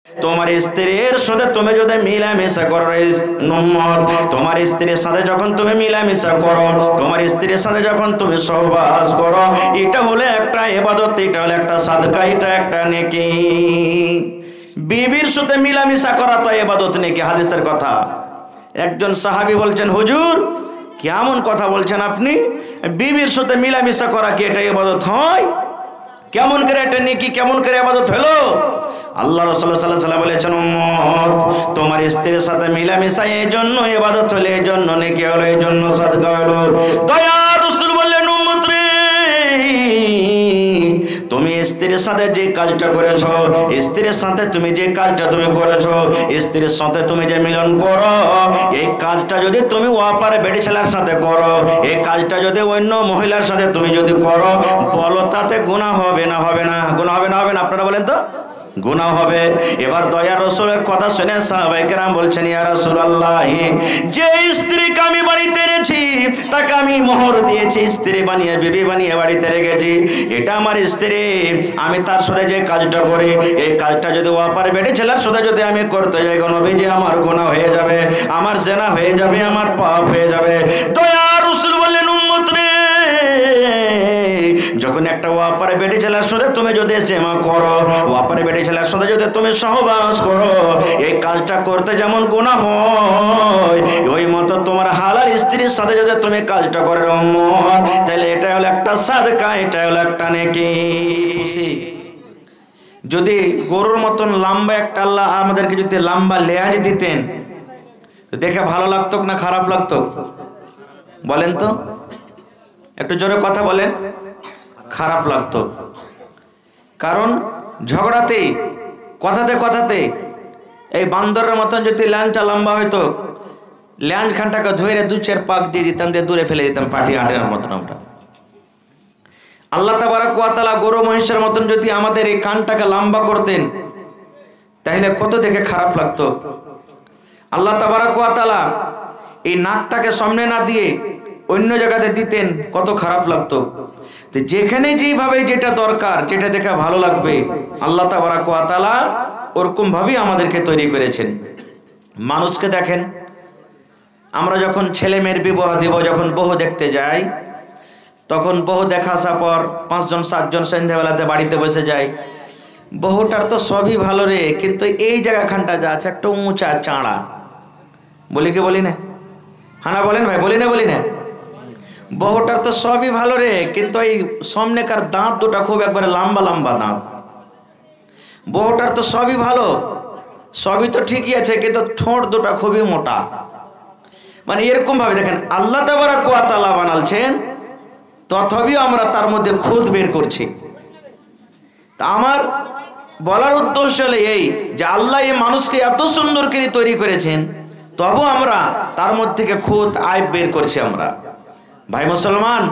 তোমার স্ত্রীর সাথে তুমি যদি মিলামিশা করো উম্মত, তোমার স্ত্রীর সাথে যখন তুমি মিলামিশা করো, তোমার স্ত্রীর সাথে যখন তুমি সহবাস করো, এটা হলো একটা ইবাদত, এটা হলো একটা সাদকা, এটা একটা নেকি। বিবির সাথে মিলামিশা করা তো ইবাদত নেকি, হাদিসের কথা। একজন সাহাবী বলছেন, হুজুর কেমন কথা বলছেন আপনি, বিবির সাথে মিলামিশা করা কি এটা ইবাদত হয়? কেমন করে এটা নেকি, কেমন করে ইবাদত হলো? আল্লাহ রাসূল সাল্লাল্লাহু আলাইহি ওয়াসাল্লাম বলেছেন, উম্মত তোমার স্ত্রীর সাথে মিলামিশা এই জন্য ইবাদত হলো, এই জন্য নেকি হলো, এই জন্য সাদকা হলো। দয়ার রাসূল বললেন, উম্মত রে, তুমি স্ত্রীর সাথে যে কাজটা করেছো, স্ত্রীর সাথে তুমি যে কাজটা তুমি করেছো, স্ত্রীর সাথে তুমি যে মিলন করো, এই কাজটা যদি তুমি ওয়াপার বেটি ছেলের সাথে করো, এই কাজটা যদি অন্য মহিলার সাথে তুমি যদি করো, বলো তাতে গুনাহ হবে না? হবে না? গুনাহ হবে না? হবে না? আপনারা বলেন তো, গুনাহ হবে। এবার দয়ার রাসূলের কথা শুনে সাহাবায়ে কেরাম বলছেন, ইয়া রাসূলুল্লাহ, যে স্ত্রীকে আমি বাড়িতে এনেছি, তাকে আমি মোহর দিয়েছি, স্ত্রী বানিয়ে বিবি বানিয়ে বাড়িতে রেখেছি, এটা আমার স্ত্রী, আমি তার সাথে যে কাজটা করি, এই কাজটা যদি ওয়াপার বেটে ছেলের সাথে যদি আমি করতে যাই, নবীজি আমার গুনাহ হয়ে যাবে, আমার জিনা হয়ে যাবে, আমার পাপ হয়ে যাবে। দয়ার রাসূল বললেন, উম্মত রে, যখন একটা ওয়াপারে বেটি ছেলের সাথে তুমি যদি জেমা করো, ওয়াপারে বেটি ছেলের সাথে যদি তুমি সহবাস করো, এই কাজটা করতে যেমন গুনাহ হয়, ওই মতো তোমার হালাল স্ত্রীর সাথে যদি তুমি কাজটা করো, তাহলে এটা হলো একটা সাদকা, এটা হলো একটা নেকি। যদি গরুর মতন লম্বা একটা আল্লাহ আমাদেরকে যদি লম্বা লেজ দিতেন, দেখে ভালো লাগতো না খারাপ লাগতো? বলেন তো, একটু জোরে কথা বলেন। খারাপ লাগতো, কারণ ঝগড়াতে কথাতে কথাতে এই বান্দরের মতন যদি ল্যাঞ্চটা লম্বা হইতো, ল্যাঞ্চ খানটাকে ধরে দু চার পাক দিয়ে দিতাম, দিয়ে দূরে ফেলে দিতাম, পাটি আটের মতন। আমরা আল্লাহ তাবারক ওয়া তাআলা গরু মহিষের মতন যদি আমাদের এই কানটাকে লম্বা করতেন, তাহলে কত দেখে খারাপ লাগতো। আল্লাহ তাবারক ওয়া তাআলা এই নাকটাকে সামনে না দিয়ে অন্য জায়গাতে দিতেন, কত খারাপ লাগতো। যেখানে যেভাবে যেটা দরকার, যেটা দেখে ভালো লাগবে, আল্লাহ তাবারক ওয়া তাআলা ওরকম ভাবেই আমাদেরকে তৈরি করেছেন। মানুষকে দেখেন, আমরা যখন ছেলে মেয়ের বিবাহ দিব, যখন বহু দেখতে যাই, তখন বহু দেখা আসার পর 5 জন 7 জন সন্ধ্যাবেলাতে বাড়িতে বসে যায়। বহুটার তো সবই ভালো রে, কিন্তু এই জায়গাখানটা যা আছে একটা উঁচা চাঁড়া, বলি কি বলি না? হ্যাঁ বলেন ভাই, বলি না? বলি না? বহুটার তো সবই ভালো রে, কিন্তু এই সামনেকার দাঁত দুটা খুব একবারে লম্বা লম্বা দাঁত। বহুটার তো সবই ভালো, সবই তো ঠিকই আছে, কিন্তু ঠোঁট দুটা খুবই মোটা। মানে এরকম ভাবে দেখেন, আল্লাহ তাবারক ওয়া তাআলা বানালছেন, তথাপিও আমরা তার মধ্যে খুঁত বের করছি। তা আমার বলার উদ্দেশ্য হলো এই যে আল্লাহ এই মানুষকে এত সুন্দর করে তৈরি করেছেন, তবু আমরা তার মধ্যে থেকে খুঁত আইব বের করছি। আমরা ভাই মুসলমান,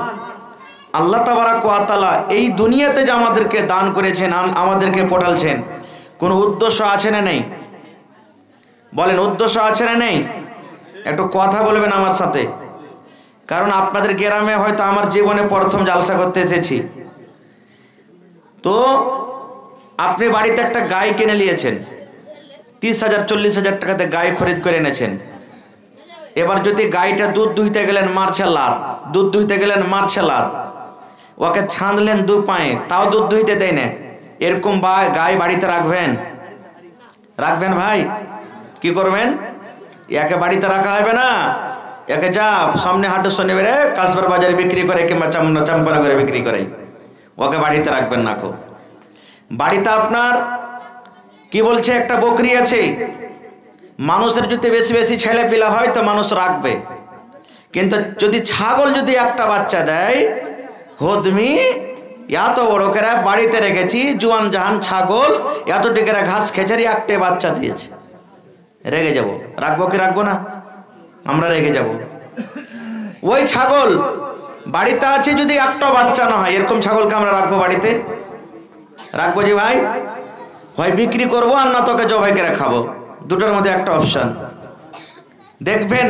আল্লাহ তাবারক ওয়া তাআলা এই দুনিয়াতে যে আমাদেরকে দান করেছেন, আমাদেরকে পাঠালছেন, কোন উদ্দেশ্য আছে না নেই? বলেন, উদ্দেশ্য আছে না নেই? একটু কথা বলবেন আমার সাথে, কারণ আপনাদের গ্রামে হয়তো আমার জীবনে প্রথম জালসা করতে এসেছি। তো আপনি বাড়িতে একটা গাই কিনে নিয়েছেন, 30,000 40,000 টাকাতে গাই খরিদ করে এনেছেন। এবার যদি গাইটা দুধ দুইতে গেলেন মারছে লাত, দুধ দুইতে গেলেন মারছে লাত, ওকে ছাঁদলেন 2 পায়ে, তাও দুধ দুইতে দেয় না, এরকম গাই বাড়িতে রাখবেন? রাখবেন ভাই? কি করবেন? একে বাড়িতে রাখা হবে না, একে যা সামনে হাটে শনিবারে কাসবার বাজারে বিক্রি করে কিংবা চাম্পানা করে বিক্রি করে, ওকে বাড়িতে রাখবেন না। খুব বাড়িতে আপনার কি বলছে, একটা বকরি আছে, মানুষের যদি বেশি বেশি ছেলে পিলা হয় তো মানুষ রাখবে, কিন্তু যদি ছাগল যদি একটা বাচ্চা দেয়, হদমি এত বড় করে বাড়িতে রেখেছি, জুয়ান জাহান ছাগল এত টিকেরা ঘাস খেছারি একটা বাচ্চা দিয়েছে, রেগে যাব। রাখবো কি রাখবো না? আমরা রেগে যাব। ওই ছাগল বাড়িতে আছে, যদি একটা বাচ্চা না হয়, এরকম ছাগলকে আমরা রাখবো বাড়িতে? রাখবো যে ভাই? হয় বিক্রি করবো, আর না তোকে জবাই করে খাবো, দুটোর মধ্যে একটা অপশন। দেখবেন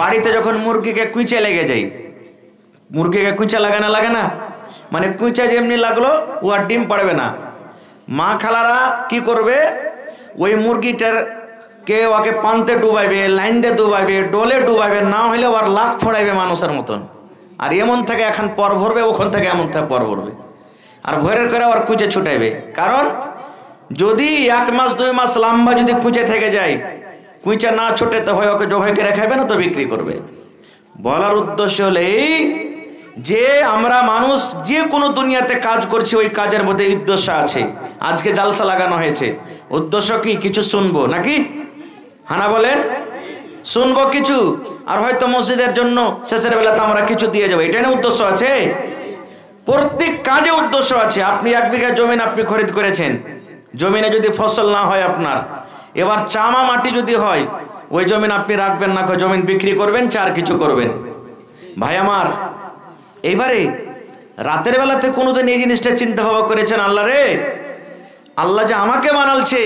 বাড়িতে যখন মুরগিকে কুইচে লেগে যায়, মুরগিকে কুইচা লাগে না? লাগে না? মানে কুইচা যেমনি লাগলো ও আর ডিম পাড়বে না। মা খালারা কি করবে, ওই মুরগিটার কে ওকে পান্তে ডুবাইবে, লাইন দিয়ে ডুবাইবে, ডোলে ডুবাইবে, না হলে ওর লাখ ফোড়াইবে মানুষের মতন। আর এমন থেকে এখন পর ভরবে, ওখান থেকে এমন থেকে পর ভরবে, আর ভোরের করে ওর কুচে ছুটাইবে। কারণ যদি 1 মাস 2 মাস লম্বা যদি কুচে থেকে যায়, কুচে না ছুটে তো হয় ওকে জবাই করে খাইবে না তো বিক্রি করবে। বলার উদ্দেশ্য হলো এই যে আমরা মানুষ যে কোনো দুনিয়াতে কাজ করছি, ওই কাজের মধ্যে উদ্দেশ্য আছে। আজকে জালসা লাগানো হয়েছে, উদ্দেশ্য কি? কিছু শুনবো নাকি? হানা বলেন, শুনবো কিছু, আর হয়তো মসজিদের জন্য শেষের বেলাতে আমরা কিছু দিয়ে যাবো, এটা না উদ্দেশ্য আছে? প্রত্যেক কাজে উদ্দেশ্য আছে। আপনি 1 বিঘা জমিন আপনি খরিদ করেছেন, জমিনে যদি ফসল না হয় আপনার, এবার চামা মাটি যদি হয়, ওই জমিন আপনি রাখবেন না, জমিন বিক্রি করবেন, চার কিছু করবেন। ভাই আমার, এইবারে রাতের বেলাতে কোনোদিন এই জিনিসটা চিন্তা ভাবনা করেছেন? আল্লাহ রে, আল্লাহ যে আমাকে বানালছে,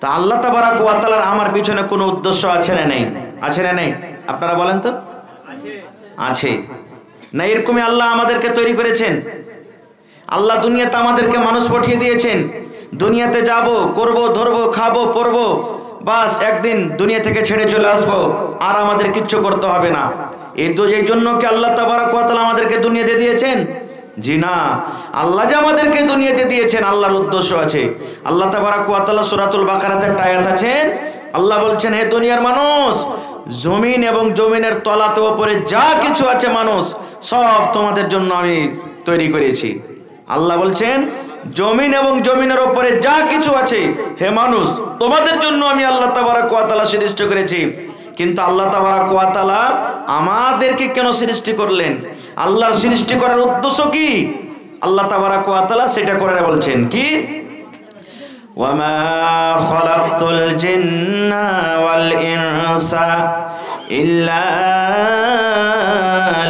তা আল্লাহ তাবারাক ওয়া তাআলার আমার পিছনে কোনো উদ্দেশ্য আছে না নেই? আছে না নেই? আপনারা বলেন তো। আছে না? এরকমই আল্লাহ আমাদেরকে তৈরি করেছেন। আল্লাহ দুনিয়াতে আমাদেরকে মানুষ পাঠিয়ে দিয়েছেন, দুনিয়াতে যাব, করব, ধরবো, খাবো, পরবো, বাস একদিন দুনিয়া থেকে ছেড়ে চলে আসবো, আর আমাদের কিচ্ছু করতে হবে না। এই জন্য কি আল্লাহ তাবারাক ওয়া তাআলা আমাদেরকে দুনিয়াতে দিয়েছেন? জি না। আল্লাহ যে আমাদেরকে দুনিয়াতে দিয়েছেন, আল্লাহর উদ্দেশ্য আছে। আল্লাহ তাবারাক ওয়া তাআলা সূরাতুল বাকারাতে একটা আয়াত আছে, আল্লাহ বলছেন, হে দুনিয়ার মানুষ, জমিন এবং জমিনের তলাতে উপরে যা কিছু আছে মানুষ, সব তোমাদের জন্য আমি তৈরি করেছি। আল্লাহ বলছেন, জমিন এবং জমিনের উপরে যা কিছু আছে হে মানুষ, তোমাদের জন্য আমি আল্লাহ তাবারাক ওয়া তাআলা সৃষ্টি করেছি। কিন্তু আল্লাহ তাবারাক ওয়া তাআলা আমাদেরকে কেন সৃষ্টি করলেন? আল্লাহর সৃষ্টি করার উদ্দেশ্য কি? আল্লাহ তাবারাক ওয়া তাআলা সেটা করে বলছেন কি, ওয়ামা খালাকতুল জিন্না ওয়াল ইনসা ইল্লা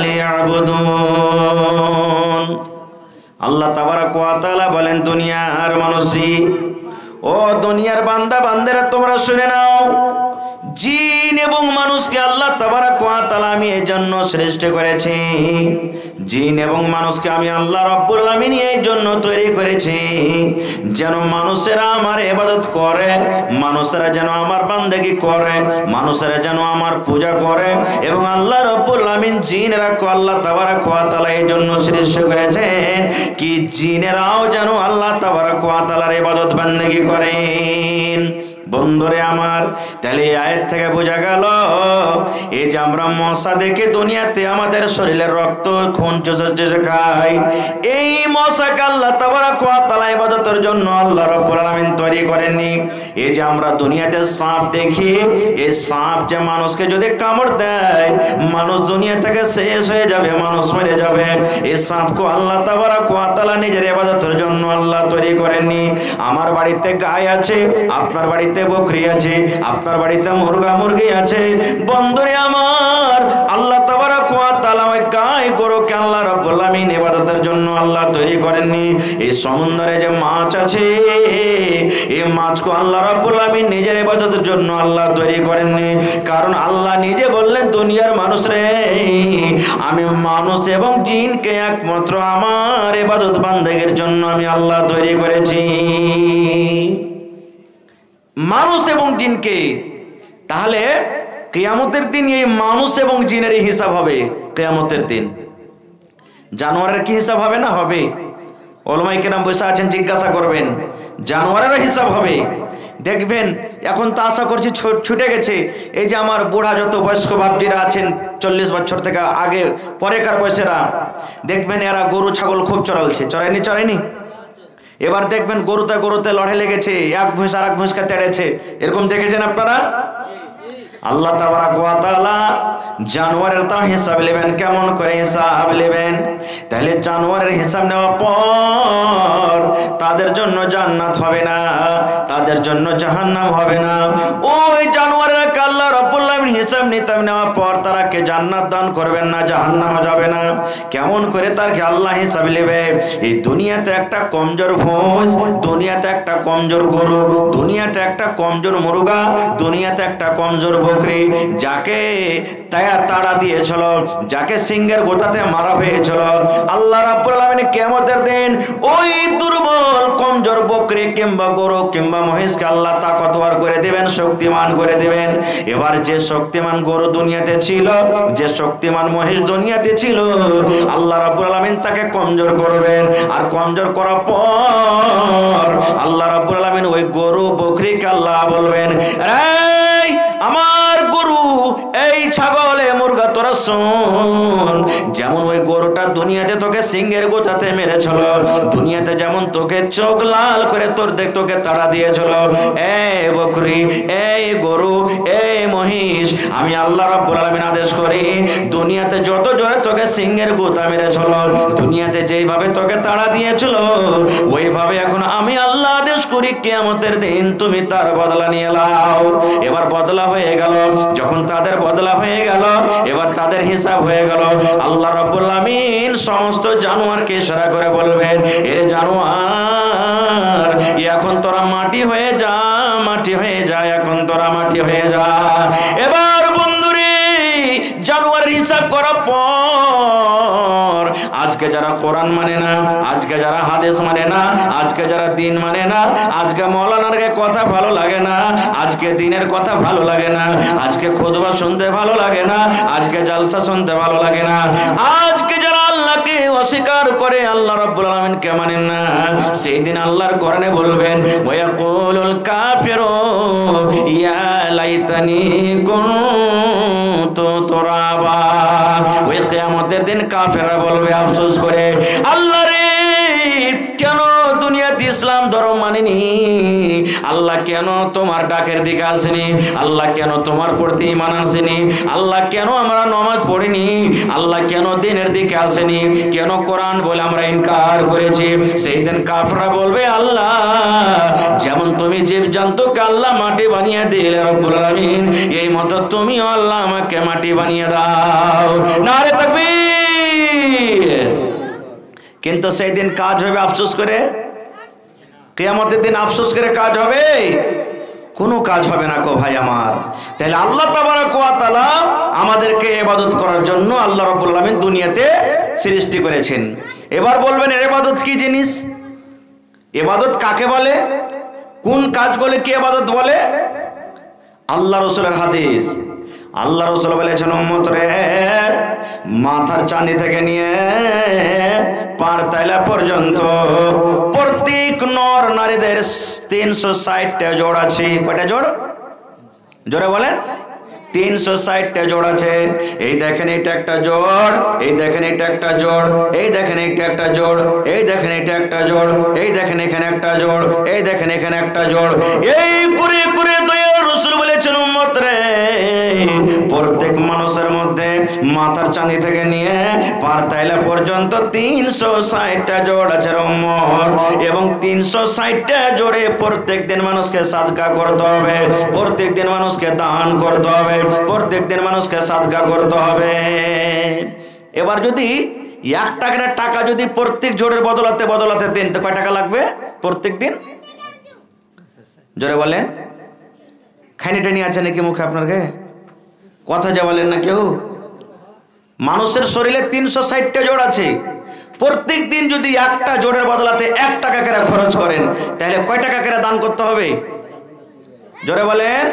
লিয়াবুদুন। আল্লাহ তাবারাক ওয়া তাআলা বলেন, দুনিয়ার মানুষই, ও দুনিয়ার বান্দা বান্দারা, তোমরা শুনে নাও, জিন এবং মানুষকে আল্লাহ তাবারাক ওয়া তাআলা আমি এই জন্য সৃষ্টি করেছি। জিন এবং মানুষকে আমি আল্লাহ রাব্বুল আলামিন এই জন্য তৈরি করেছি যেন মানুষেরা আমার ইবাদত করে, মানুষেরা যেন আমার বান্দেগি করে, মানুষেরা যেন আমার পূজা করে। এবং আল্লাহ রাব্বুল আলামিন জিনেরাকে আল্লাহ তাবারাক ওয়া তাআলা এই জন্য সৃষ্টি করেছেন কি জিনেরাও যেন আল্লাহ তাবারাক ওয়া তাআলার ইবাদত বান্দেগি করেন। বন্ধুরে আমার, তাহলে এই আয়াত থেকে বোঝা গেল, এই যে আমরা মশা দেখে দুনিয়াতে আমাদের শরীরের রক্ত খুন চুষে খাই, এই মশাকে আল্লাহ তাবারাক ওয়া তাআলা ইবাদতের জন্য আল্লাহ রাব্বুল আলামিন তৈরি করেননি। এই যে আমরা দুনিয়াতে সাপ দেখি, এই সাপ যে মানুষকে যদি কামড় দেয়, মানুষ দুনিয়া থেকে শেষ হয়ে যাবে, মানুষ মরে যাবে। এই সাপকে আল্লাহ তাবারাক ওয়া তাআলা নিজের ইবাদতের জন্য আল্লাহ তৈরি করেননি। আমার বাড়িতে গায় আছে, আপনার বাড়িতে বকরি আছে, আপনার বাড়িতে মুরগা মুরগি আছে। বন্ধুরে আমার, আল্লাহ তাবারাক ওয়া তাআলা ওই গায় গরুকে আল্লাহ রাব্বুল আলামিন ইবাদতের জন্য আল্লাহ তৈরি করেননি। এই সমুদ্রে যে মাছ আছে, এই মাছকে আল্লাহ রাব্বুল আলামিন নিজের ইবাদতের জন্য আল্লাহ তৈরি করেননি। কারণ আল্লাহ নিজে বললেন, দুনিয়ার মানুষ রে, আমি মানুষ এবং জিনকে একমাত্র আমার ইবাদত বান্দেগীর জন্য আমি আল্লাহ তৈরি করেছি, মানুষ এবং জিনকে। তাহলে কিয়ামতের দিন এই মানুষ এবং জিনের হিসাব হবে। কিয়ামতের দিন জানোয়ারের কি হিসাব হবে না? হবে। ওলামায়ে কেরাম বসে আছেন, জিজ্ঞাসা করবেন, জানোয়ারের হিসাব হবে। দেখবেন এখন তো আশা করছি ছুটে গেছে, এই যে আমার বুড়া যত বয়স্ক বাপজিরা আছেন, 40 বছর থেকে আগে পরেকার বয়সেরা, দেখবেন এরা গরু ছাগল খুব চড়ালছে। চড়ায়নি? এবার দেখবেন গরুতে গরুতে লড়াই লেগেছে, এক ভুঁস আর এক ভুঁসকে তেড়েছে। এরকম দেখেছেন আপনারা? আল্লাহ তাবারাক ওয়া তাআলা জানোয়ারের তা হিসাব নেবেন। কেমন করে হিসাব নেবেন? তাহলে জানোয়ারের হিসাব নেওয়ার পর তাদের জন্য জান্নাত হবে না, তাদের জন্য জাহান্নাম হবে না। ওই জানোয়ারের আল্লাহ রাব্বুল আলামিন হিসাব নিতাম নেওয়ার পর তারাকে জান্নাত দান করবেন না, জাহান্নাম যাবে না। কেমন করে তাকে আল্লাহ হিসাব নেবে? এই দুনিয়াতে একটা কমজোর ভুঁস, দুনিয়াতে একটা কমজোর গরু, দুনিয়াতে একটা কমজোর মুরগা, দুনিয়াতে একটা কমজোর বকরি যাকে তাড়া দিয়েছিল, যাকে সিংহের গোটাতে মারা হয়েছিল, আল্লাহ রাব্বুল আলামিন কিয়ামতের দিন ওই দুর্বল কমজোর বকরি কিংবা গরু কিংবা মহিষকে আল্লাহ তাকতওয়ার করে দিবেন, শক্তিমান করে দিবেন। এবার যে শক্তিমান গরু দুনিয়াতে ছিল, যে শক্তিমান মহিষ দুনিয়াতে ছিল, আল্লাহ রাব্বুল আলামিন তাকে কমজোর করবেন। আর কমজোর করার পর আল্লাহ রাব্বুল আলামিন ওই গরু বকরিকে আল্লাহ বলবেন, এই আমার গরু, এই ছাগল, এই মুরগা, তোরা শোন, যেমন ওই গরুটা দুনিয়াতে তোকে সিংহের গোটাতে মেরেছিল, দুনিয়াতে যেমন তোকে চোখ লাল করে তোকে তাড়া দিয়েছিল, এই বকরি, এই গরু, এই মহিষ, আমি আল্লাহ রাব্বুল আলামিন আদেশ করি, দুনিয়াতে যত জোরে তোকে সিংহের গোটা মেরেছিল, দুনিয়াতে যেইভাবে তোকে তাড়া দিয়েছিল, ওইভাবে এখন আমি আল্লাহ আদেশ করি কিয়ামতের দিন তুমি তার বদলা নিয়ে নাও। এবার বদলা হয়ে গেল। যখন তাদের বদলা হয়ে গেল, এবার তাদের হিসাব হয়ে গেল। আল্লাহ রাব্বুল আলামিন সমস্ত জানোয়ারকে ইশারা করে বলবেন, এ জানোয়ার, এখন তোরা মাটি হয়ে যা, মাটি হয়ে যা, এখন তোরা মাটি হয়ে যা। এবার বন্ধুরে, জানোয়ারের হিসাব করার পর আজকে যারা কোরআন মানে না, আজকে যারা হাদিস মানে না, আজকে যারা দিন মানে না, আজকে মাওলানার কথা ভালো লাগে না, আজকে দিনের কথা ভালো লাগে না, আজকে খুতবা শুনতে ভালো লাগে না, আজকে জালসা শুনতে ভালো লাগে না, আজকে যারা আল্লাহকে অস্বীকার করে, আল্লাহ রাব্বুল আলামিনকে মানেন না, সেই দিন আল্লাহর কোরআনে বলবেন, ওয়ায়াকুলুল কাফিরু ইয়া লাইতানি কুনতু তুরাবা। ওই কিয়ামতের দিন কাফেররা বলবে আফসোস করে, আল্লাহ রে, কেন দুনিয়াতে ইসলাম ধর্ম মানেনি? আল্লাহ কেন তোমার ডাকের দিকে আসেনি? আল্লাহ কেন তোমার প্রতি ঈমান আনছেনি? আল্লাহ কেন আমরা নামাজ পড়িনি? আল্লাহ কেন দিনের দিকে আসেনি? কেন কোরআন বলে আমরা ইনকার করেছি? সেই দিন কাফেররা বলবে, আল্লাহ, যেমন তুমি জীবজন্তুকে আল্লাহ মাটি বানিয়ে দিলে রব্বুল আলামিন, এই মতো তুমিও আল্লাহ আমাকে মাটি বানিয়ে দাও। নারে তাকবীর। কিন্তু সেই দিন কাজ হবে আফসোস করে? কিয়ামতের দিন আফসোস করে কাজ হবে? কোনো কাজ হবে না গো ভাই আমার। তাহলে আল্লাহ তাবারক ওয়া তাআলা আমাদেরকে ইবাদত করার জন্য আল্লাহ রাব্বুল আলামিন দুনিয়াতে সৃষ্টি করেছেন। এবার বলবেন, এর ইবাদত কি জিনিস? ইবাদত কাকে বলে? কোন কাজগুলো কি ইবাদত বলে? আল্লাহ রাসূলের হাদিস। আল্লাহ রাসূল বলেছেন, উম্মত রে, মাথার চাঁদি থেকে নিয়ে পার তাইলা পর্যন্ত প্রত্যেক নর নারীদের 360টা জোড় আছে। কয়টা জোড়? জোরে বলেন। 360টা জোড় আছে। এই দেখেন এটা একটা জোড়, এই দেখেন এটা একটা জোড়, এই দেখেন এটা একটা জোড়, এই দেখেন এটা একটা জোড়, এই দেখেন এখানে একটা জোড়, এই দেখেন এখানে একটা জোড়। এই করে করে দয়ার রাসূল বলেছেন, উম্মত রে, প্রত্যেক মানুষের মধ্যে মাথার চাঁদি থেকে নিয়ে পার তাইলা পর্যন্ত 360টা জোড় আছে উম্মত। এবং 360টা জোড়ে প্রত্যেক দিন মানুষকে সাদকা করতে হবে, প্রত্যেক দিন মানুষকে দান করতে হবে, প্রত্যেক দিন মানুষকে সাদকা করতে হবে। এবার যদি 1 টাকা যদি প্রত্যেক জোড়ের বদলাতে বদলাতে দেন, তো কয় টাকা লাগবে প্রত্যেক দিন? জোরে বলেন। খানিটা নিয়ে আছে নাকি মুখে আপনার? কথা যা বলেন না কেউ। মানুষের শরীরে 360টা জোড় আছে। প্রত্যেক দিন যদি একটা জোড়ের বদলাতে 1 টাকা করে খরচ করেন, তাহলে কয় টাকা করে দান করতে হবে? জোরে বলেন।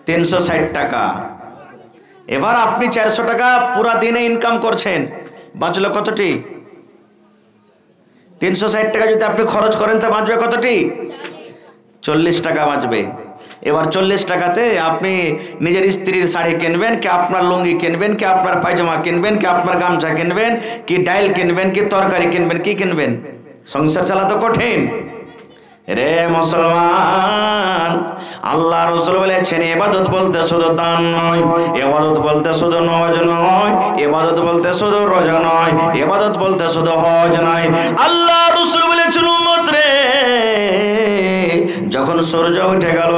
360 টাকা। এবার আপনি 400 টাকা পুরা দিনে ইনকাম করছেন, বাঁচলো কতটি? 360 টাকা যদি আপনি খরচ করেন, তা বাঁচবে কতটি? 40 টাকা বাঁচবে। এবার 40 টাকাতে আপনি নিজের স্ত্রীর শাড়ি কিনবেন, কি আপনার লুঙ্গি কিনবেন, কি আপনার পায়জামা কিনবেন, কি আপনার গামছা কিনবেন, কি ডাইল কিনবেন, কি তরকারি কিনবেন, কি কিনবেন? সংসার চালা তো কঠিন রে মুসলমান। আল্লাহ রাসূল বলেছেন, ইবাদত বলতে শুধু দান নয়, ইবাদত বলতে শুধু নামাজ নয়, ইবাদত বলতে শুধু রোজা নয়, ইবাদত বলতে শুধু হজ নয়। আল্লাহ রাসূল বলেছেন, উম্মত রে, যখন সূর্য উঠে গেল,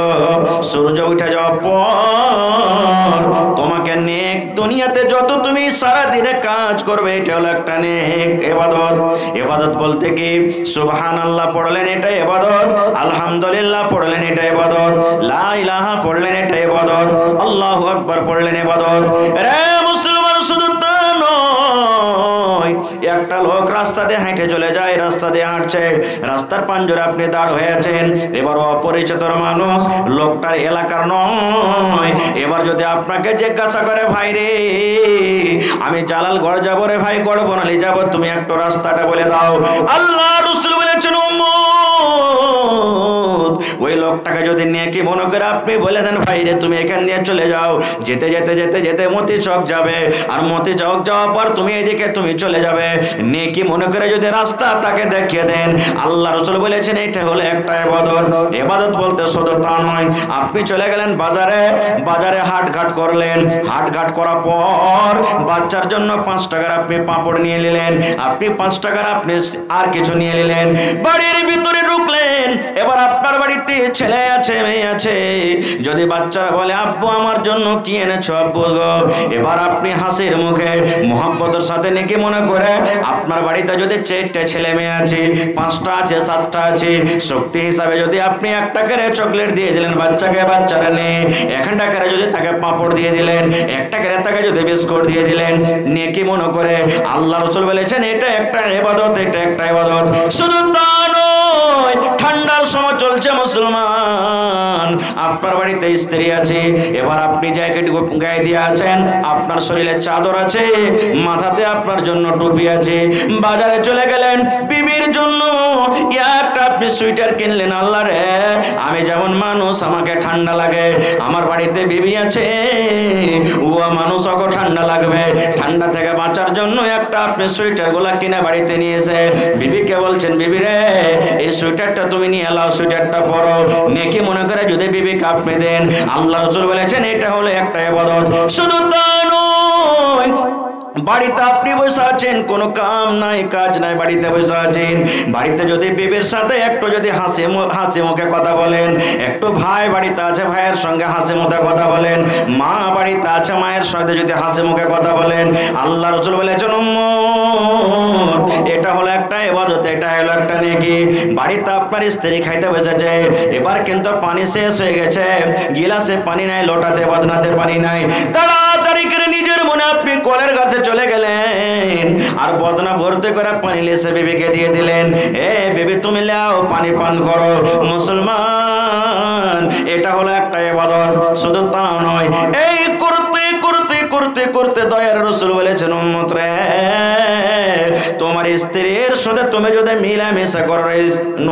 সূর্য উঠে যাওয়ার পর তোমাকে নেক দুনিয়াতে যত তুমি সারা দিনে কাজ করবে এটা হলো একটা নেক ইবাদত। ইবাদত বলতে কি সুবহানাল্লাহ পড়লেন এটা ইবাদত, আলহামদুলিল্লাহ পড়লেন এটা ইবাদত, লা ইলাহা পড়লেন এটা ইবাদত, আল্লাহু আকবার পড়লেন ইবাদত। রে মুসলমান, শুধু তা নয়, একটা লোক রাস্তা দিয়ে হেঁটে চলে যায়, রাস্তা দিয়ে হাঁটছে, রাস্তার পাঞ্জরে আপনি দাঁড় হয়েছেন, এবার অপরিচিত মানুষ, লোকটার এলাকার নয়, এবার যদি আপনাকে জিজ্ঞাসা করে ভাই রে আমি জালালগড় যাবো রে ভাই, গড় বনালি যাবো, তুমি একটু রাস্তাটা বলে দাও। আল্লাহ রাসূল বলেছেন ওই লোকটাকে যদি নেকি মনে করে আপনি বলে দেন ভাই রে তুমি এখান দিয়ে চলে যাও, যেতে যেতে যেতে যেতে মতি চক যাবে, আর মতি চক যাওয়ার পর তুমি এদিকে তুমি চলে যাবে, নেকি মনে করে যদি রাস্তা তাকে দেখিয়ে দেন, আল্লাহ রাসূল বলেছেন এটা হলো একটা ইবাদত। ইবাদত বলতে শুধু তা নয়, আপনি চলে গেলেন বাজারে, বাজারে হাটঘাট করলেন, হাটঘাট করার পর বাচ্চার জন্য 5 টাকার আপনি পাঁপড় নিয়ে নিলেন, আপনি 5 টাকার আপনি আর কিছু নিয়ে নিলেন, বাড়ির ভিতরে ঢুকলেন, এবার আপনার বাড়িতে ছেলে আছে মেয়ে আছে, যদি বাচ্চারা বলে আব্বু আমার জন্য কি এনেছো আব্বু গো, এবার আপনি হাসির মুখে মোহাম্মতের সাথে নেকি মনে করে আপনার বাড়িতে যদি 4টা ছেলে মেয়ে আছে, 5টা আছে, 7টা আছে, শক্তি হিসাবে যদি আপনি 1 টাকার চকলেট দিয়ে দিলেন বাচ্চাকে, বাচ্চারা নেই 1 টাকার যদি তাকে পাঁপড় দিয়ে দিলেন, 1 টাকার তাকে যদি বিস্কুট দিয়ে দিলেন, নেকি মনে করে, আল্লাহ রাসূল বলেছেন এটা একটা ইবাদত, এটা একটা ইবাদত। শুধু তা নয়, ঠান্ডার সময় চলছে মুসলমান, আপনার বাড়িতে স্ত্রী আছে, এবার আপনি জ্যাকেট গায়ে দিয়ে আছেন, আপনার শরীরে চাদর আছে, মাথাতে আপনার জন্য টুপি আছে, বাজারে চলে গেলেন বিবির জন্য একটা আপনি সোয়েটার কিনলেন, আল্লাহ রে আমি যেমন মানুষ আমাকে ঠান্ডা লাগে, আমার বাড়িতে বিবি আছে ও মানুষ ওকে ঠান্ডা লাগবে, ঠান্ডা থেকে বাঁচার জন্য একটা আপনি সোয়েটার গুলা কিনে বাড়িতে নিয়েছে, বিবিকে বলছেন বিবি রে এই সোয়েটারটা তুমি নিয়ে এলাও, সোয়েটারটা পরো, নেকি মনে করে যদি বিবিকে আপনি দেন, আল্লাহ রাসূল বলেছেন এটা হলো একটা ইবাদত। শুধু তা নয়, বাড়িতে আপনি বসে আছেন, কোনো কাম নাই কাজ নাই, বাড়িতে বসে আছেন, বাড়িতে যদি বিবির সাথে একটু যদি হাসি মুখে কথা বলেন, একটু ভাই বাড়িতে আছে ভাইয়ের সঙ্গে হাসি মুখে কথা বলেন, মা বাড়িতে আছে মায়ের সাথে যদি হাসি মুখে কথা বলেন, আল্লাহ রাসূল বলেছেন এটা হলো একটা ইবাদত, এটা হলো একটা নেকি। বাড়িতে আপনার স্ত্রী খাইতে বসেছে, এবার কিন্তু পানি শেষ হয়ে গেছে, গিলাসে পানি নাই, লোটাতে বদনাতে পানি নাই, তাড়াতাড়ি করে নিজের মনে আপনি কলের কাছে চলে গেলেন, আর বদনা ভর্তি করে পানি লেসে বিবিকে দিয়ে দিলেন, এ বিবি তুমি লাও পানি পান করো। মুসলমান, এটা হলো একটা ইবাদত। শুধু তা নয়, এই করতে করতে করতে করতে দয়ার রাসূল বলেছেন উম্মত রে তোমার স্ত্রীর সাথে তুমি যদি মিলামিশা করো,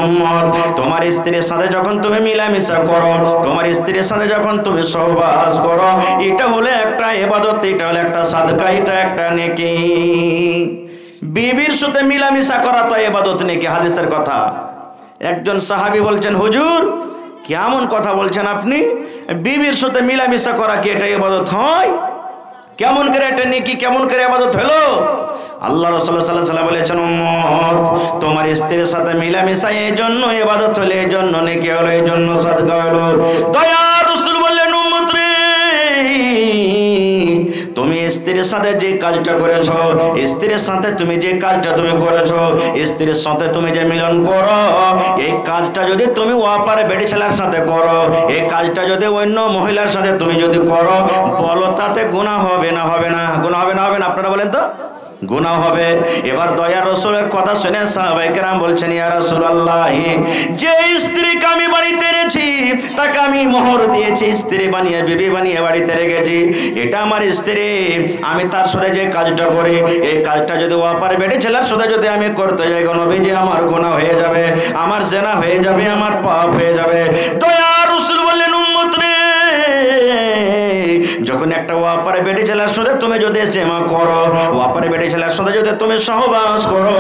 উম্মত তোমার স্ত্রীর সাথে যখন তুমি মিলামিশা করো, তোমার স্ত্রীর সাথে যখন তুমি সহবাস করো, এটা হলো একটা ইবাদত, এটা হলো একটা সাদকা, এটা একটা নেকি। বিবির সাথে মিলামিশা করা তো ইবাদত নেকি, হাদিসের কথা। একজন সাহাবী বলছেন হুজুর কেমন কথা বলছেন আপনি, বিবির সাথে মিলামিশা করা কি এটা ইবাদত হয়? কেমন করে এটা নেকি, কেমন করে ইবাদত হলো? আল্লাহ রাসূল সাল্লাল্লাহু আলাইহি ওয়াসাল্লাম বলেছেন উম্মত তোমার স্ত্রীর সাথে মিলামিশা এই জন্য ইবাদত হলো, এই জন্য নেকি হলো, এই জন্য সাদকা হলো। দয়ার রাসূল বললেন উম্মত রে তুমি স্ত্রীর সাথে যে কাজটা করেছো, স্ত্রীর সাথে তুমি যে কাজটা তুমি করেছো, স্ত্রীর সাথে তুমি যে মিলন করো, এই কাজটা যদি তুমি ওয়াপার বেটি ছেলের সাথে করো, এই কাজটা যদি অন্য মহিলার সাথে তুমি যদি করো, বলো তাতে গুনাহ হবে না? হবে না? গুনাহ হবে না? হবে না? আপনারা বলেন তো, গুনাহ হবে। এবার দয়ার রাসূলের কথা শুনে সাহাবায়ে কেরাম বলছেন ইয়া রাসূলুল্লাহ যে স্ত্রীকে আমি বাড়িতে এনেছি তাকে আমি মোহর দিয়েছি, স্ত্রী বানিয়ে বিবি বানিয়ে বাড়িতে রেখেছি, এটা আমার স্ত্রী, আমি তার সাথে যে কাজটা করি এই কাজটা যদি ওয়াপার বেটে ছেলের সাথে যদি আমি করতে যাই গো নবীজি আমার গুনাহ হয়ে যাবে, আমার জেনা হয়ে যাবে, আমার পাপ হয়ে যাবে। দয়ার রাসূল বললেন উম্মত রে যখন একটা ওয়াপারে বেটি ছেলের সাথে তুমি যদি জেমা করো, ওয়াপারে বেটি ছেলের সাথে যদি তুমি সহবাস করো,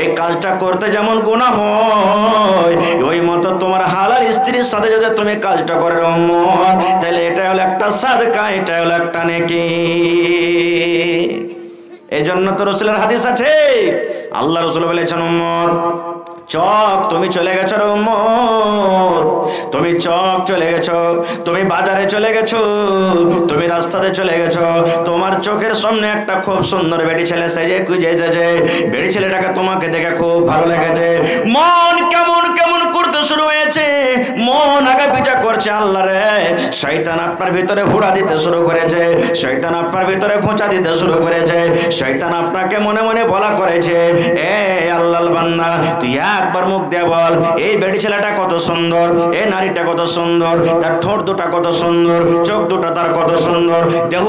এই কাজটা করতে যেমন গুনাহ হয়, ওই মতো তোমার হালাল স্ত্রীর সাথে যদি তুমি কাজটা করো উম্মত, তাহলে এটা হলো একটা সাদকা, এটা হলো একটা নেকি। এই জন্য তো রাসূলের হাদিস আছে, আল্লাহ রাসূল বলেছেন উম্মত চক তুমি চলে গেছো রে উম্মত, তুমি চক চলে গেছো, তুমি বাজারে চলে গেছো, তুমি রাস্তাতে চলে গেছো, তোমার চোখের সামনে একটা খুব সুন্দর বেটি ছেলে সেজে গুজে এসেছে, বেটি ছেলেটাকে তোমাকে দেখে খুব ভালো লেগেছে, মন কেমন কেমন করতে শুরু হয়েছে, মন আগে পিঠা করছে। আল্লাহ রে, শয়তান আপনার ভিতরে হুড়া দিতে শুরু করেছে, শয়তান আপনার ভিতরে খোঁচা দিতে শুরু করেছে, শয়তান আপনাকে মনে মনে বলা করেছে, এ আল্লাহর বান্দা তুই একবার মুখ দিয়ে বল, এই বেটি ছেলেটা কত সুন্দর, এই নারীটা কত সুন্দর, তার ঠোঁট দুটা কত সুন্দর, চোখ দুটা তার কত সুন্দর, দেহ